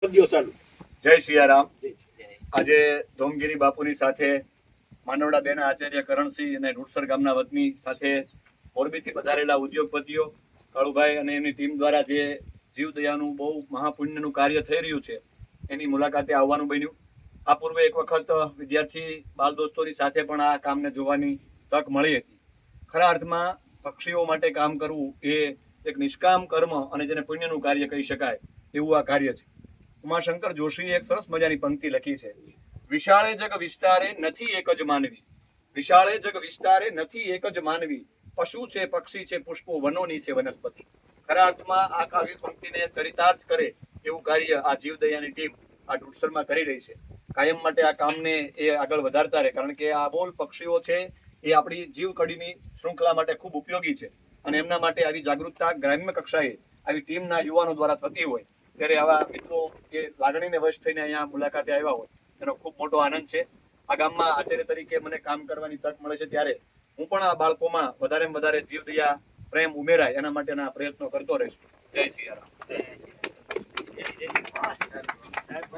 જય સિયારામ। આજે ધોમગીરી બાપુની સાથે માંડવડા બેના આચાર્ય કરણસિંહ અને રૂડસર ગામના વતની સાથે મોરબીથી પધારેલા ઉદ્યોગપતિઓ કાળુભાઈ અને એમની ટીમ દ્વારા જે જીવદયાનું બહુ મહાપુણ્યનું કાર્ય થઈ રહ્યું છે એની મુલાકાતે આવવાનું બન્યું। આ પૂર્વે એક વખત વિદ્યાર્થી બાળ દોસ્તોની સાથે પણ આ કામને જોવાની તક મળી હતી। ખરા અર્થમાં પક્ષીઓ માટે કામ કરવું એ એક નિષ્કામ કર્મ અને જેને પુણ્યનું કાર્ય કહી શકાય એવું આ કાર્ય છે। ઉમાશંકર જોશીએ એક સરસ મજાની પંક્તિ લખી છે, વિશાળે જગ વિસ્તારે નથી એક જ માનવી, વિશાળે જગ વિસ્તારે નથી એક જ માનવી, પશુ છે પક્ષી છે પુષ્પો વનોની છે વનસ્પતિ। ખરા અર્થમાં આ કાવ્ય પંક્તિને ચરિતાર્થ કરે એવું કાર્ય આ જીવદયાની ટીમ આ રૂડસરમાં કરી રહી છે। કાયમ માટે આ કામને એ આગળ વધારતા રહે, કારણ કે આ અબોલ પક્ષીઓ છે એ આપણી જીવકડીની શૃંખલા માટે ખૂબ ઉપયોગી છે અને એમના માટે આવી જાગૃતતા ગ્રામ્ય કક્ષાએ આવી ટીમના યુવાનો દ્વારા થતી હોય ત્યારે આવા મિત્રો એ લાગણીને વશ થઈને અહીંયા મુલાકાતે આવ્યા હોય એનો ખૂબ મોટો આનંદ છે। આ ગામમાં આચાર્ય તરીકે મને કામ કરવાની તક મળે છે ત્યારે હું પણ આ બાળકોમાં વધારેમાં વધારે જીવદયા પ્રેમ ઉમેરાય એના માટેના પ્રયત્નો કરતો રહીશ। જય સિયારામ।